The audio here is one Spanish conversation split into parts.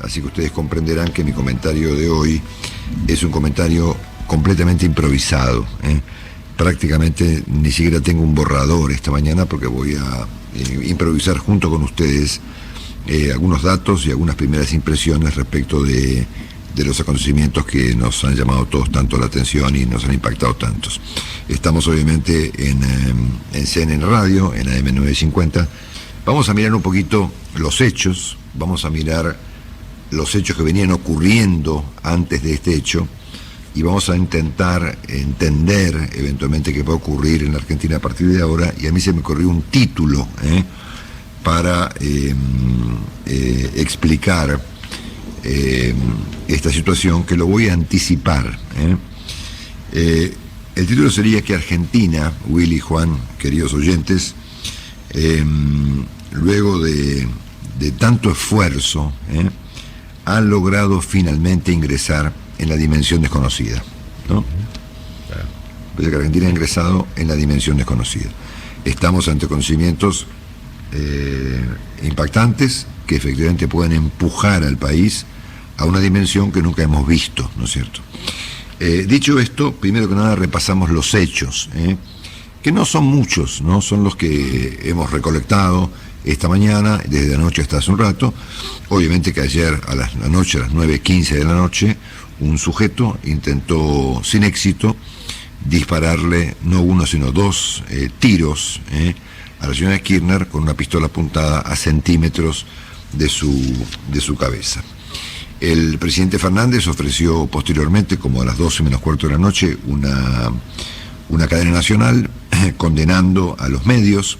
Así que ustedes comprenderán que mi comentario de hoy es un comentario completamente improvisado, ¿eh? Prácticamente ni siquiera tengo un borrador esta mañana porque voy a improvisar junto con ustedes algunos datos y algunas primeras impresiones respecto de los acontecimientos que nos han llamado todos tanto la atención y nos han impactado tantos. Estamos obviamente en CNN Radio, en AM 950. Vamos a mirar un poquito los hechos, vamos a mirar los hechos que venían ocurriendo antes de este hecho y vamos a intentar entender eventualmente qué va a ocurrir en la Argentina a partir de ahora. Y a mí se me ocurrió un título para explicar esta situación, que lo voy a anticipar. El título sería que Argentina, Willy, Juan, queridos oyentes, luego de tanto esfuerzo, ha logrado finalmente ingresar en la dimensión desconocida, ¿no? Pues que Argentina ha ingresado en la dimensión desconocida. Estamos ante conocimientos impactantes que efectivamente pueden empujar al país a una dimensión que nunca hemos visto, ¿no es cierto? Dicho esto, primero que nada repasamos los hechos, que no son muchos, ¿no? Son los que hemos recolectado esta mañana, desde anoche hasta hace un rato. Obviamente que ayer a la noche, a las 9:15 de la noche, un sujeto intentó sin éxito dispararle no uno sino dos tiros a la señora Kirchner con una pistola apuntada a centímetros de su cabeza. El presidente Fernández ofreció posteriormente, como a las 12 menos cuarto de la noche, una cadena nacional condenando a los medios,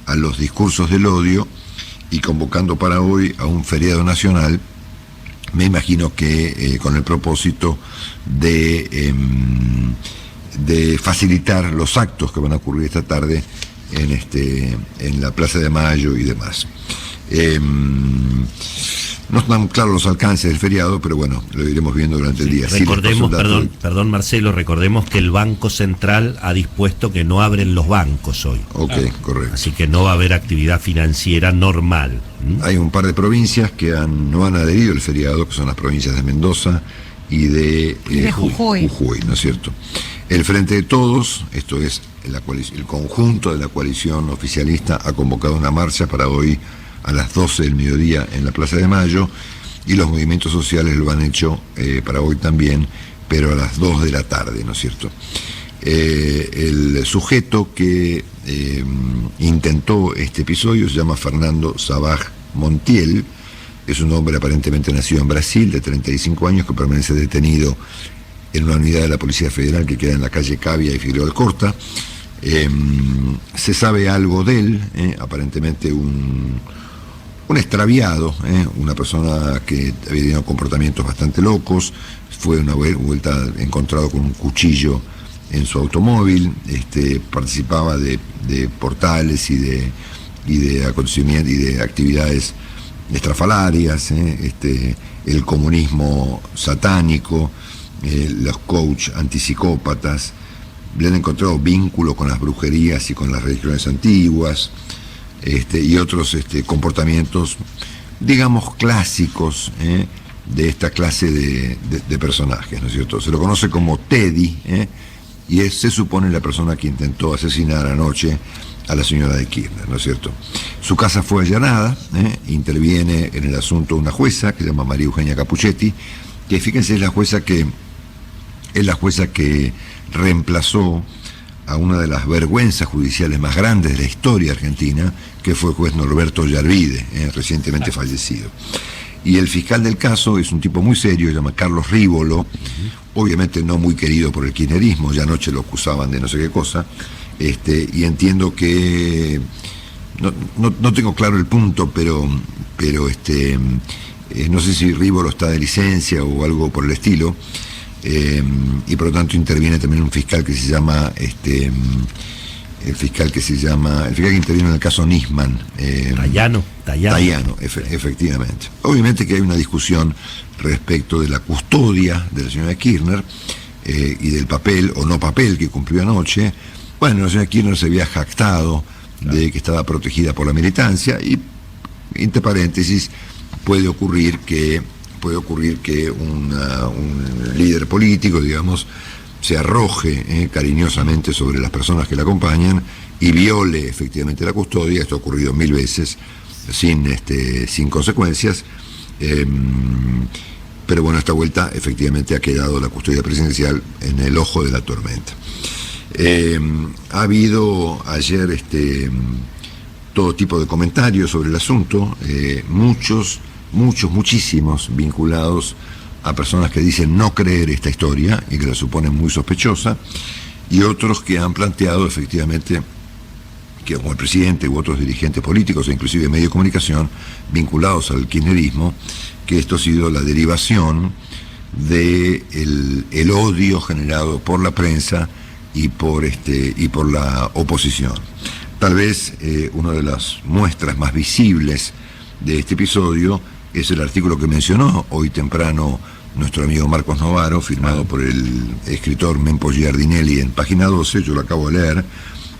a los discursos del odio y convocando para hoy a un feriado nacional, me imagino que con el propósito de facilitar los actos que van a ocurrir esta tarde en la Plaza de Mayo y demás. No están claros los alcances del feriado, pero bueno, lo iremos viendo durante el día. Recordemos, perdón Marcelo, recordemos que el Banco Central ha dispuesto que no abren los bancos hoy. Ok, correcto. Así que no va a haber actividad financiera normal. Hay un par de provincias que no han adherido al feriado, que son las provincias de Mendoza y de Jujuy, ¿no es cierto? El Frente de Todos, esto es el conjunto de la coalición oficialista, ha convocado una marcha para hoy a las 12 del mediodía en la Plaza de Mayo, y los movimientos sociales lo han hecho para hoy también, pero a las 2 de la tarde, ¿no es cierto? El sujeto que intentó este episodio se llama Fernando Sabaj Montiel, es un hombre aparentemente nacido en Brasil, de 35 años, que permanece detenido en una unidad de la Policía Federal que queda en la calle Cavia y Figueroa Alcorta. Se sabe algo de él, aparentemente un extraviado, una persona que había tenido comportamientos bastante locos. Fue una vuelta encontrado con un cuchillo en su automóvil, participaba de portales y de acontecimientos y de actividades estrafalarias, el comunismo satánico, los coach antipsicópatas. Le han encontrado vínculo con las brujerías y con las religiones antiguas, y otros comportamientos, digamos, clásicos de esta clase de personajes, ¿no es cierto? Se lo conoce como Teddy, y se supone la persona que intentó asesinar anoche a la señora de Kirchner, ¿no es cierto? Su casa fue allanada, interviene en el asunto una jueza que se llama María Eugenia Capuchetti, que fíjense es la jueza que reemplazó a una de las vergüenzas judiciales más grandes de la historia argentina, que fue el juez Norberto Yarvide, recientemente fallecido. Y el fiscal del caso es un tipo muy serio, se llama Carlos Rívolo, obviamente no muy querido por el kirchnerismo, ya anoche lo acusaban de no sé qué cosa, y entiendo que, no tengo claro el punto, pero no sé si Rívolo está de licencia o algo por el estilo, y por lo tanto interviene también un fiscal que se llama el fiscal que intervino en el caso Nisman, Tayano, efectivamente. Obviamente que hay una discusión respecto de la custodia de la señora Kirchner y del papel o no papel que cumplió anoche. Bueno, la señora Kirchner se había jactado de que estaba protegida por la militancia y, entre paréntesis, puede ocurrir que un líder político, digamos, se arroje cariñosamente sobre las personas que la acompañan y viole efectivamente la custodia. Esto ha ocurrido 1000 veces sin consecuencias, pero bueno, esta vuelta efectivamente ha quedado la custodia presidencial en el ojo de la tormenta. Ha habido ayer todo tipo de comentarios sobre el asunto, muchísimos vinculados a personas que dicen no creer esta historia y que la suponen muy sospechosa, y otros que han planteado efectivamente que, como el presidente u otros dirigentes políticos e inclusive medios de comunicación vinculados al kirchnerismo, que esto ha sido la derivación del odio generado por la prensa y por la oposición. Tal vez una de las muestras más visibles de este episodio es el artículo que mencionó hoy temprano nuestro amigo Marcos Novaro, firmado por el escritor Mempo Giardinelli en Página 12, yo lo acabo de leer,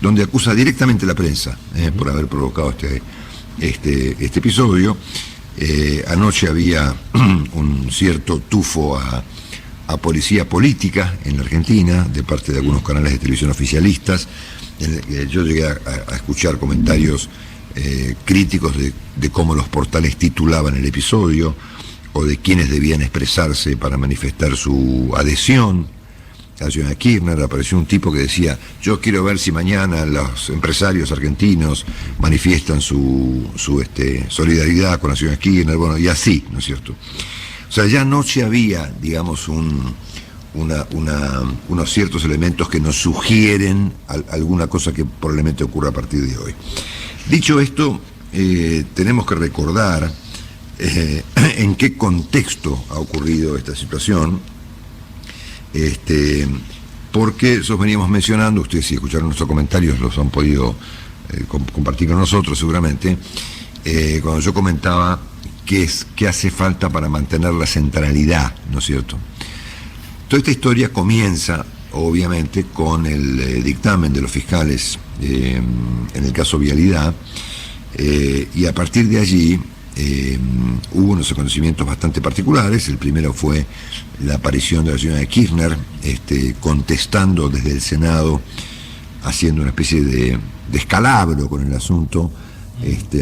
donde acusa directamente a la prensa por haber provocado este episodio. Anoche había un cierto tufo a policía política en la Argentina, de parte de algunos canales de televisión oficialistas. Yo llegué a escuchar comentarios críticos de cómo los portales titulaban el episodio, o de quienes debían expresarse para manifestar su adhesión a la señora Kirchner. Apareció un tipo que decía: yo quiero ver si mañana los empresarios argentinos manifiestan su solidaridad con la señora Kirchner, bueno, y así, ¿no es cierto? O sea, ya anoche había, digamos, unos ciertos elementos que nos sugieren alguna cosa que probablemente ocurra a partir de hoy. Dicho esto, tenemos que recordar en qué contexto ha ocurrido esta situación, porque eso veníamos mencionando. Ustedes, si escucharon nuestros comentarios, los han podido compartir con nosotros seguramente, cuando yo comentaba qué hace falta para mantener la centralidad, ¿no es cierto? Toda esta historia comienza, obviamente, con el dictamen de los fiscales en el caso Vialidad, y a partir de allí hubo unos acontecimientos bastante particulares. El primero fue la aparición de la señora Kirchner contestando desde el Senado, haciendo una especie de descalabro con el asunto,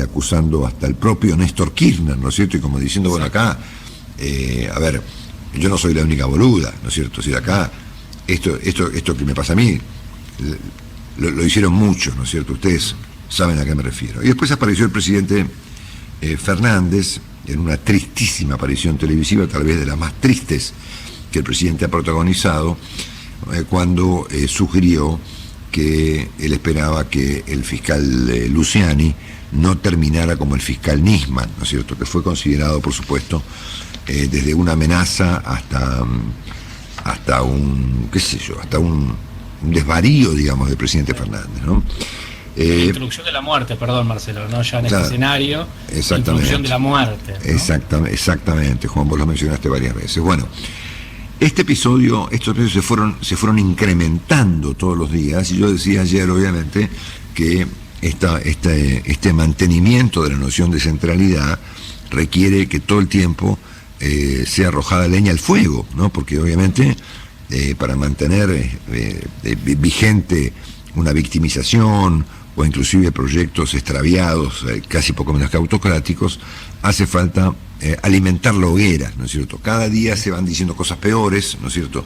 acusando hasta el propio Néstor Kirchner, ¿no es cierto? Y como diciendo, bueno, acá, a ver, yo no soy la única boluda, ¿no es cierto? Es decir, acá, esto que me pasa a mí, lo hicieron muchos, ¿no es cierto? Ustedes saben a qué me refiero. Y después apareció el presidente Fernández en una tristísima aparición televisiva, tal vez de las más tristes que el presidente ha protagonizado, cuando sugirió que él esperaba que el fiscal Luciani no terminara como el fiscal Nisman, ¿no es cierto?, que fue considerado, por supuesto, desde una amenaza hasta un, qué sé yo, hasta un desvarío, digamos, del presidente Fernández, ¿no? La introducción de la muerte, perdón, Marcelo, ¿no? Ya en este escenario, la introducción de la muerte, ¿no? Exactamente, Juan, vos lo mencionaste varias veces. Bueno, estos episodios se fueron incrementando todos los días, y yo decía ayer, obviamente, que este mantenimiento de la noción de centralidad requiere que todo el tiempo sea arrojada leña al fuego, ¿no? Porque obviamente para mantener vigente una victimización o inclusive proyectos extraviados, casi poco menos que autocráticos, hace falta alimentar la hoguera, ¿no es cierto? Cada día se van diciendo cosas peores, ¿no es cierto?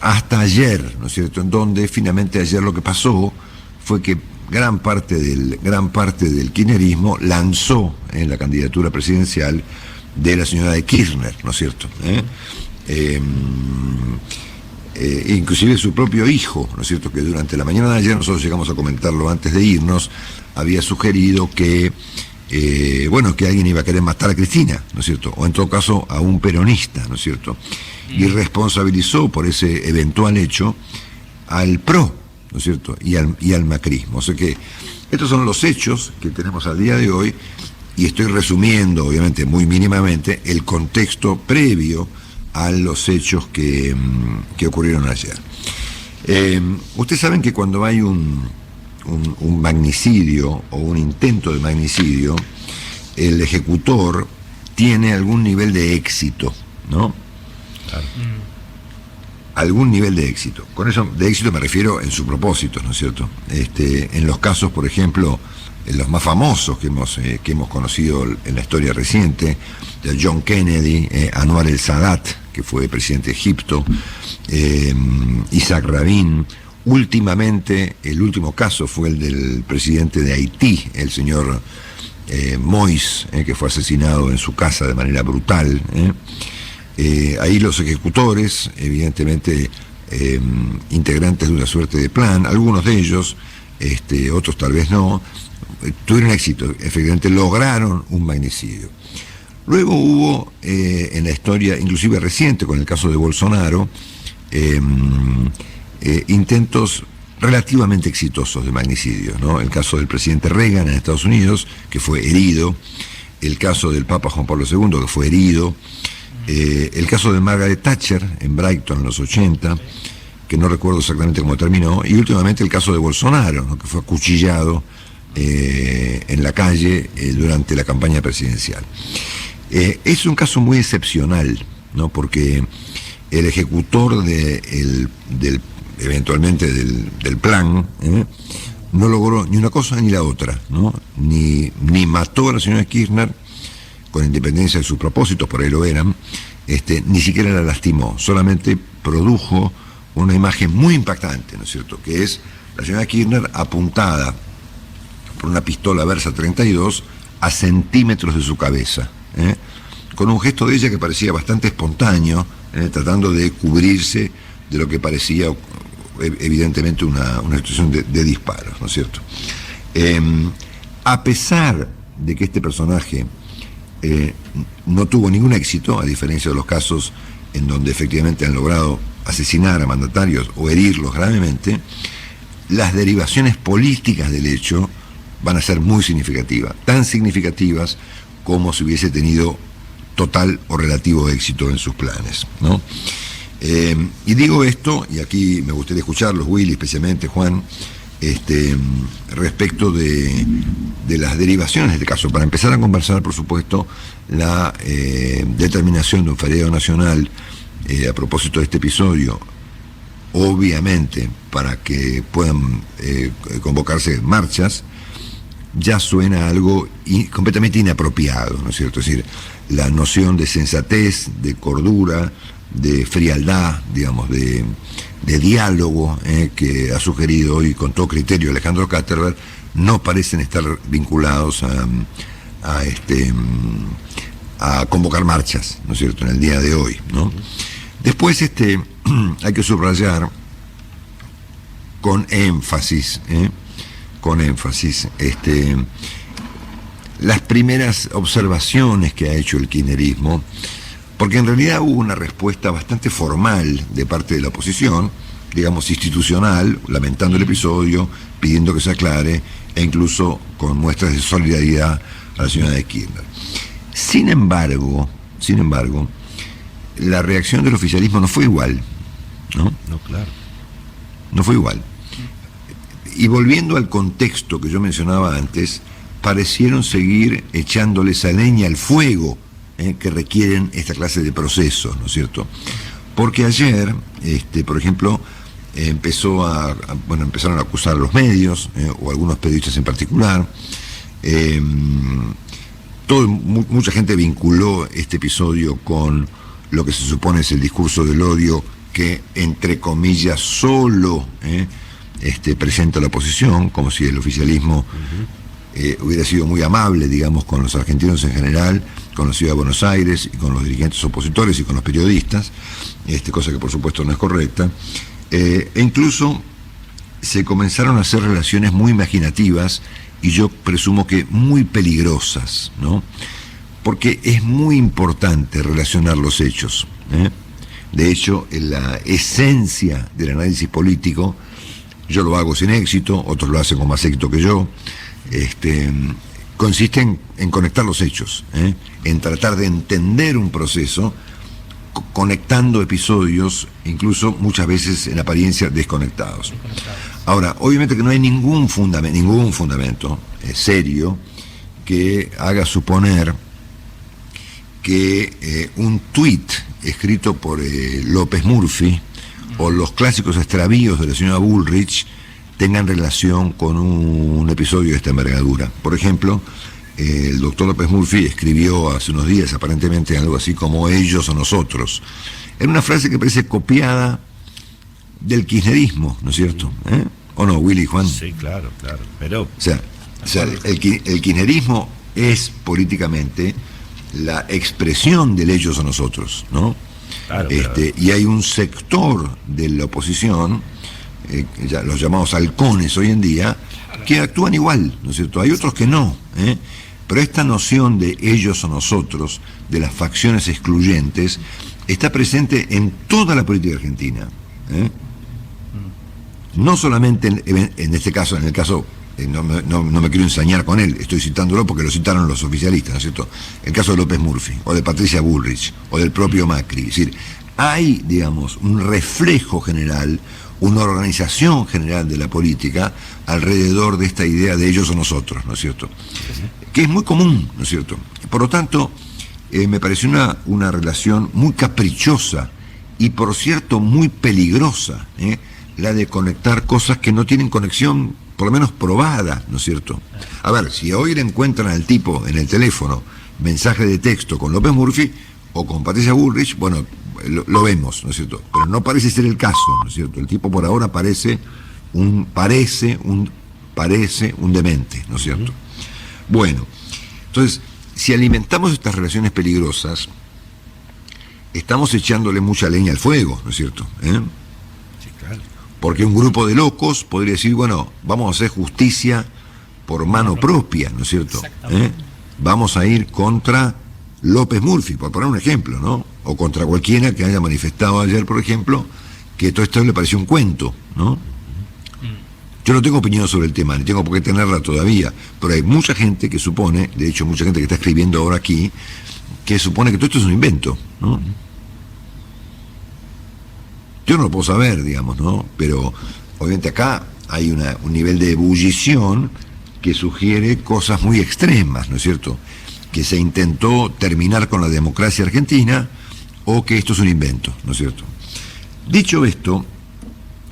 Hasta ayer, ¿no es cierto?, en donde finalmente ayer lo que pasó fue que gran parte del kirchnerismo lanzó en la candidatura presidencial de la señora de Kirchner, ¿no es cierto? Inclusive su propio hijo, ¿no es cierto?, que durante la mañana de ayer, nosotros llegamos a comentarlo antes de irnos, había sugerido que que alguien iba a querer matar a Cristina, ¿no es cierto?, o en todo caso a un peronista, ¿no es cierto?, y responsabilizó por ese eventual hecho al PRO, ¿no es cierto?, y al macrismo. O sea que estos son los hechos que tenemos al día de hoy, y estoy resumiendo, obviamente, muy mínimamente, el contexto previo a los hechos que ocurrieron ayer. Ustedes saben que cuando hay un un magnicidio o un intento de magnicidio, el ejecutor tiene algún nivel de éxito, ¿no? Claro. Algún nivel de éxito. Con eso de éxito me refiero en su propósito, ¿no es cierto? En los casos, por ejemplo, en los más famosos que hemos conocido en la historia reciente, de John Kennedy, Anwar el-Sadat, que fue presidente de Egipto, Isaac Rabin. Últimamente, el último caso fue el del presidente de Haití, el señor Moïse, que fue asesinado en su casa de manera brutal. Ahí los ejecutores, evidentemente integrantes de una suerte de plan, algunos de ellos, otros tal vez no, tuvieron éxito, efectivamente lograron un magnicidio. Luego hubo en la historia, inclusive reciente, con el caso de Bolsonaro, intentos relativamente exitosos de magnicidio, ¿no? El caso del presidente Reagan en Estados Unidos, que fue herido, el caso del Papa Juan Pablo II, que fue herido, el caso de Margaret Thatcher en Brighton en los 80, que no recuerdo exactamente cómo terminó, y últimamente el caso de Bolsonaro, ¿no? Que fue acuchillado en la calle durante la campaña presidencial. Es un caso muy excepcional, ¿no? Porque el ejecutor eventualmente del plan no logró ni una cosa ni la otra, ¿no? Ni mató a la señora Kirchner, con independencia de sus propósitos, por ahí lo eran, ni siquiera la lastimó, solamente produjo una imagen muy impactante, ¿no es cierto?, que es la señora Kirchner apuntada por una pistola Versa 32 a centímetros de su cabeza, con un gesto de ella que parecía bastante espontáneo, tratando de cubrirse de lo que parecía evidentemente una situación de disparos, ¿no es cierto? A pesar de que este personaje no tuvo ningún éxito, a diferencia de los casos en donde efectivamente han logrado asesinar a mandatarios o herirlos gravemente, las derivaciones políticas del hecho van a ser muy significativas, tan significativas como si hubiese tenido total o relativo éxito en sus planes, ¿no? Y digo esto, y aquí me gustaría escucharlos, Willy, especialmente Juan, respecto de las derivaciones de este caso. Para empezar a conversar, por supuesto, la determinación de un feriado nacional a propósito de este episodio, obviamente, para que puedan convocarse marchas, ya suena algo completamente inapropiado, ¿no es cierto? Es decir, la noción de sensatez, de cordura, de frialdad, digamos, de diálogo que ha sugerido hoy con todo criterio Alejandro Katterberg, no parecen estar vinculados a convocar marchas, ¿no es cierto?, en el día de hoy, ¿no? Después hay que subrayar con énfasis las primeras observaciones que ha hecho el kirchnerismo, porque en realidad hubo una respuesta bastante formal de parte de la oposición, digamos institucional, lamentando el episodio, pidiendo que se aclare, e incluso con muestras de solidaridad a la señora de Kirchner. Sin embargo, la reacción del oficialismo no fue igual, ¿no? No, claro. No fue igual. Y volviendo al contexto que yo mencionaba antes, parecieron seguir echándole esa leña al fuego que requieren esta clase de procesos, ¿no es cierto? Porque ayer, por ejemplo, empezaron a acusar a los medios, o algunos periodistas en particular. Mucha gente vinculó este episodio con lo que se supone es el discurso del odio que, entre comillas, solo presenta la oposición, como si el oficialismo hubiera sido muy amable, digamos, con los argentinos en general, con la ciudad de Buenos Aires y con los dirigentes opositores y con los periodistas, cosa que por supuesto no es correcta, e incluso se comenzaron a hacer relaciones muy imaginativas y yo presumo que muy peligrosas, ¿no? Porque es muy importante relacionar los hechos, De hecho, en la esencia del análisis político, yo lo hago sin éxito, otros lo hacen con más éxito que yo, consiste en conectar los hechos, en tratar de entender un proceso conectando episodios, incluso muchas veces en apariencia desconectados. Ahora, obviamente que no hay ningún fundamento serio que haga suponer que un tuit escrito por López Murphy o los clásicos extravíos de la señora Bullrich tengan relación con un episodio de esta envergadura. Por ejemplo, el doctor López Murphy escribió hace unos días aparentemente algo así como ellos o nosotros. Era una frase que parece copiada del kirchnerismo, ¿no es cierto? ¿O no, Willy, Juan? Sí, claro, pero... O sea el kirchnerismo es políticamente la expresión del ellos o nosotros, ¿no? Claro, y hay un sector de la oposición, los llamados halcones hoy en día, que actúan igual, ¿no es cierto? Hay otros que no, pero esta noción de ellos o nosotros, de las facciones excluyentes, está presente en toda la política argentina. No solamente en este caso, en el caso, no me quiero ensañar con él, estoy citándolo porque lo citaron los oficialistas, ¿no es cierto? El caso de López Murphy, o de Patricia Bullrich, o del propio Macri. Es decir, hay, digamos, un reflejo general, una organización general de la política alrededor de esta idea de ellos o nosotros, ¿no es cierto? Que es muy común, ¿no es cierto? Por lo tanto, me pareció una relación muy caprichosa y, por cierto, muy peligrosa, la de conectar cosas que no tienen conexión, por lo menos probada, ¿no es cierto? A ver, si hoy le encuentran al tipo en el teléfono mensaje de texto con López Murphy o con Patricia Bullrich, bueno, lo vemos, ¿no es cierto? Pero no parece ser el caso, ¿no es cierto? El tipo por ahora parece un demente, ¿no es cierto? Bueno, entonces, si alimentamos estas relaciones peligrosas, estamos echándole mucha leña al fuego, ¿no es cierto? Sí, claro. Porque un grupo de locos podría decir, bueno, vamos a hacer justicia por mano propia, ¿no es cierto? Vamos a ir contra López Murphy, por poner un ejemplo, ¿no? O contra cualquiera que haya manifestado ayer, por ejemplo, que todo esto le pareció un cuento, ¿no? Yo no tengo opinión sobre el tema, ni tengo por qué tenerla todavía, pero hay mucha gente que supone, de hecho mucha gente que está escribiendo ahora aquí, que supone que todo esto es un invento, ¿no? Yo no lo puedo saber, digamos, ¿no? Pero obviamente acá hay un nivel de ebullición que sugiere cosas muy extremas, ¿no es cierto? Que se intentó terminar con la democracia argentina o que esto es un invento, ¿no es cierto? Dicho esto...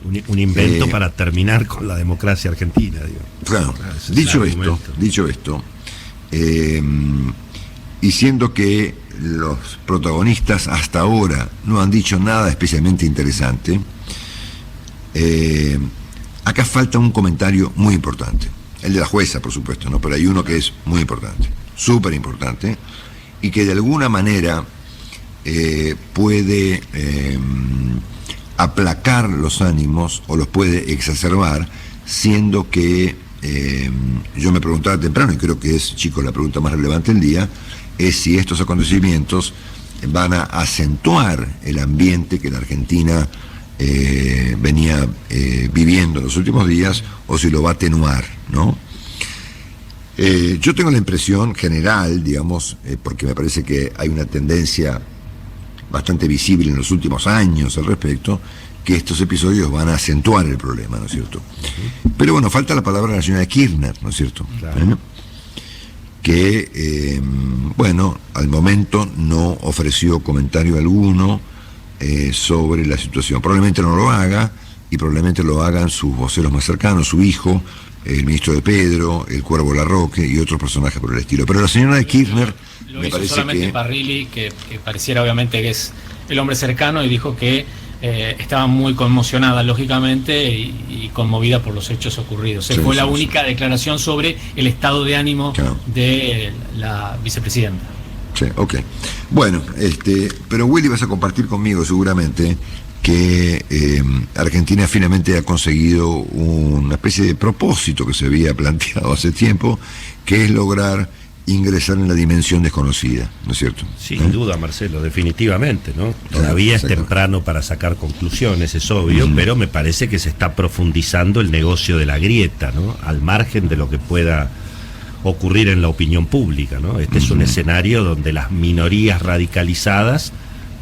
Un invento para terminar con la democracia argentina, digo. Claro, dicho esto, y siendo que los protagonistas hasta ahora no han dicho nada especialmente interesante, acá falta un comentario muy importante, el de la jueza, por supuesto, ¿no? Pero hay uno que es muy importante, súper importante, y que de alguna manera puede aplacar los ánimos o los puede exacerbar, siendo que yo me preguntaba temprano, y creo que es, chicos, la pregunta más relevante del día, es si estos acontecimientos van a acentuar el ambiente que la Argentina venía viviendo en los últimos días, o si lo va a atenuar, ¿no? Yo tengo la impresión general, digamos, porque me parece que hay una tendencia bastante visible en los últimos años al respecto, que estos episodios van a acentuar el problema, ¿no es cierto? Pero bueno, falta la palabra de la señora Kirchner, ¿no es cierto? Claro. Que, bueno, al momento no ofreció comentario alguno sobre la situación. Probablemente no lo haga, y probablemente lo hagan sus voceros más cercanos, su hijo, el ministro de Pedro, el Cuervo Larroque y otros personajes por el estilo. Pero la señora de Kirchner... Lo hizo solamente Parrilli, que pareciera obviamente que es el hombre cercano, y dijo que estaba muy conmocionada, lógicamente, y conmovida por los hechos ocurridos. Fue la única declaración sobre el estado de ánimo de la vicepresidenta. Sí, ok. Bueno, pero Willy, vas a compartir conmigo seguramente que Argentina finalmente ha conseguido una especie de propósito que se había planteado hace tiempo, que es lograr ingresar en la dimensión desconocida, ¿no es cierto? Sin duda, Marcelo, definitivamente, ¿no? Todavía es temprano para sacar conclusiones, es obvio, pero me parece que se está profundizando el negocio de la grieta, ¿no? Al margen de lo que pueda ocurrir en la opinión pública, ¿no? Este es un escenario donde las minorías radicalizadas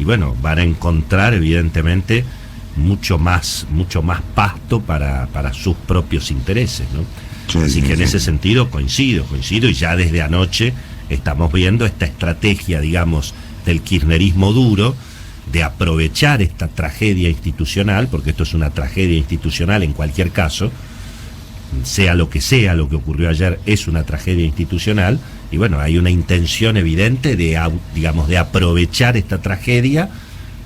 y bueno, van a encontrar evidentemente mucho más pasto para sus propios intereses, ¿no? Sí, así que en ese sentido coincido, y ya desde anoche estamos viendo esta estrategia, digamos, del kirchnerismo duro, de aprovechar esta tragedia institucional, porque esto es una tragedia institucional en cualquier caso, sea lo que ocurrió ayer es una tragedia institucional, y bueno, hay una intención evidente de aprovechar esta tragedia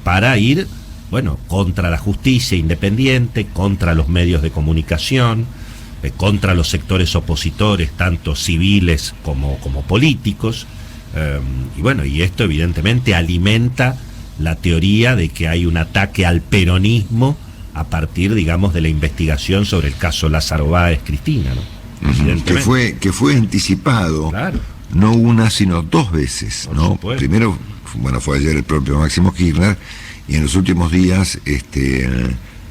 para ir, bueno, contra la justicia independiente, contra los medios de comunicación, contra los sectores opositores, tanto civiles como políticos, y bueno, y esto evidentemente alimenta la teoría de que hay un ataque al peronismo a partir, digamos, de la investigación sobre el caso Lázaro Báez Cristina, ¿no? Que fue anticipado, claro, no una sino dos veces, ¿no? Primero, bueno, fue ayer el propio Máximo Kirchner, y en los últimos días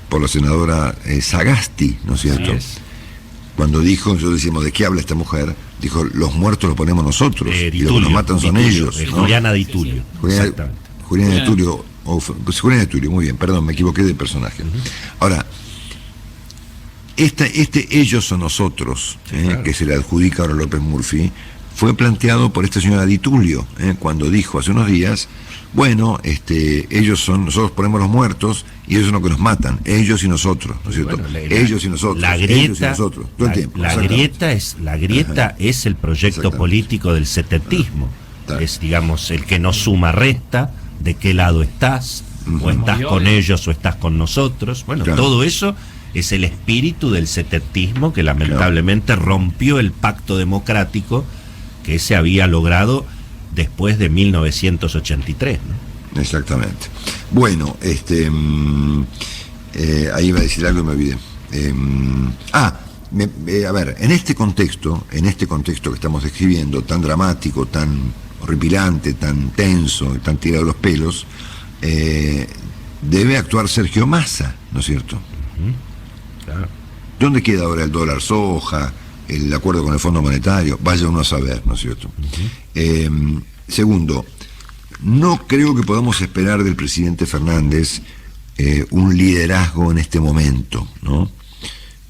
por la senadora Sagasti, ¿no es cierto? Cuando dijo, yo decimos, ¿de qué habla esta mujer? Dijo, los muertos los ponemos nosotros, y los que nos matan son ellos, ¿no? Juliana Di Tulio. Juliana Di Tulio, Juliana Di Tulio, muy bien, perdón, me equivoqué de personaje. Ahora, ellos son nosotros, claro, que se le adjudica ahora López Murphy, fue planteado por esta señora Di Tulio, cuando dijo hace unos días, bueno, nosotros ponemos los muertos y ellos son los que nos matan, ellos y nosotros, ¿no es cierto? Bueno, ellos y nosotros, ellos y nosotros, todo el tiempo. La grieta es el proyecto político del setentismo, es, digamos, el que no suma resta, de qué lado estás, o estás con ellos o estás con nosotros, bueno, claro, todo eso es el espíritu del setentismo que lamentablemente rompió el pacto democrático que se había logrado después de 1983, ¿no? Exactamente. Bueno, ahí iba a decir algo y me olvidé. A ver, en este contexto que estamos describiendo, tan dramático, tan horripilante, tan tenso, tan tirado de los pelos, debe actuar Sergio Massa, ¿no es cierto? Claro. ¿Dónde queda ahora el dólar soja, el acuerdo con el Fondo Monetario? Vaya uno a saber, ¿no es cierto? Segundo, no creo que podamos esperar del presidente Fernández un liderazgo en este momento, ¿no?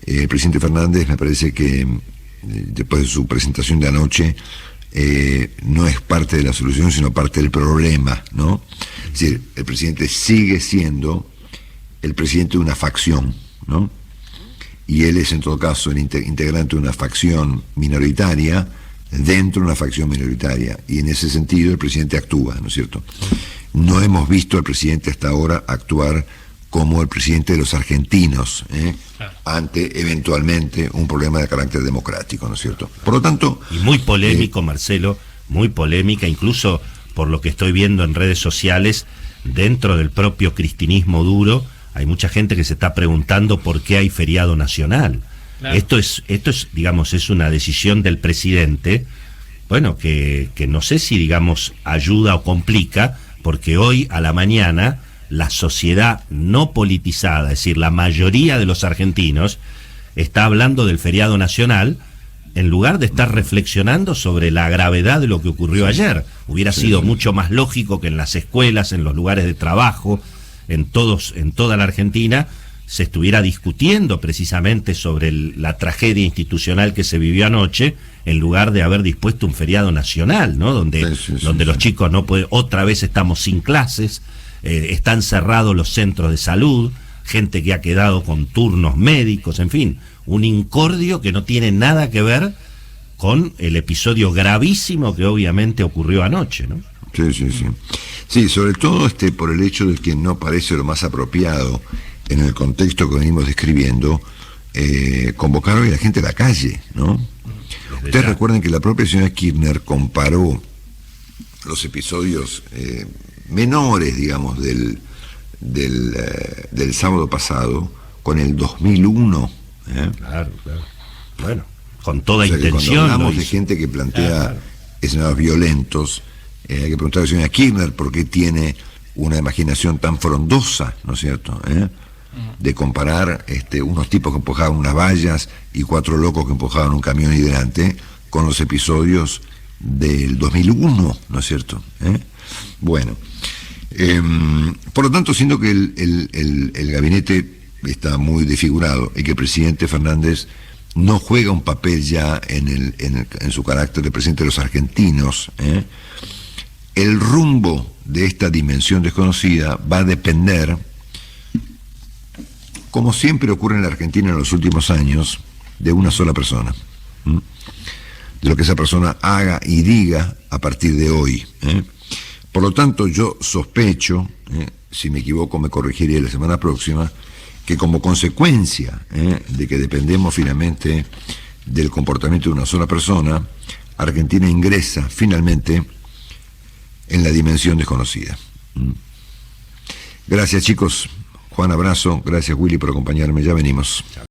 El presidente Fernández, me parece que después de su presentación de anoche, no es parte de la solución, sino parte del problema, ¿no? Es decir, el presidente sigue siendo el presidente de una facción, ¿no? Y él es en todo caso el integrante de una facción minoritaria dentro de una facción minoritaria, y en ese sentido el presidente actúa, ¿no es cierto? No hemos visto al presidente hasta ahora actuar como el presidente de los argentinos, ante eventualmente un problema de carácter democrático, ¿no es cierto? Por lo tanto... Y muy polémico, Marcelo, muy polémica, incluso por lo que estoy viendo en redes sociales, dentro del propio cristinismo duro, hay mucha gente que se está preguntando por qué hay feriado nacional. Claro. Esto es, digamos, es una decisión del presidente, bueno, que no sé si, digamos, ayuda o complica, porque hoy a la mañana la sociedad no politizada, es decir, la mayoría de los argentinos, está hablando del feriado nacional en lugar de estar reflexionando sobre la gravedad de lo que ocurrió ayer. Hubiera sido mucho más lógico que en las escuelas, en los lugares de trabajo, en toda la Argentina, se estuviera discutiendo precisamente sobre la tragedia institucional que se vivió anoche, en lugar de haber dispuesto un feriado nacional, ¿no? Donde los chicos no pueden, otra vez estamos sin clases, están cerrados los centros de salud, gente que ha quedado con turnos médicos, en fin, un incordio que no tiene nada que ver con el episodio gravísimo que obviamente ocurrió anoche, ¿no? Sí, sobre todo por el hecho de que no parece lo más apropiado en el contexto que venimos describiendo, convocar hoy a la gente a la calle, ¿no? Ustedes recuerden que la propia señora Kirchner comparó los episodios menores, digamos, del sábado pasado con el 2001. Claro. Bueno, con toda intención. Cuando hablamos de gente que plantea escenarios violentos, hay que preguntar a la señora Kirchner por qué tiene una imaginación tan frondosa, ¿no es cierto? De comparar unos tipos que empujaban unas vallas y 4 locos que empujaban un camión hidrante con los episodios del 2001, ¿no es cierto? Bueno, Por lo tanto, siendo que el gabinete está muy desfigurado y que el presidente Fernández no juega un papel ya en su carácter de presidente de los argentinos, el rumbo de esta dimensión desconocida va a depender, como siempre ocurre en la Argentina en los últimos años, de una sola persona, de lo que esa persona haga y diga a partir de hoy. Por lo tanto, yo sospecho, si me equivoco me corregiré la semana próxima, que como consecuencia de que dependemos finalmente del comportamiento de una sola persona, Argentina ingresa finalmente en la dimensión desconocida. Gracias, chicos. Juan, abrazo. Gracias, Willy, por acompañarme. Ya venimos.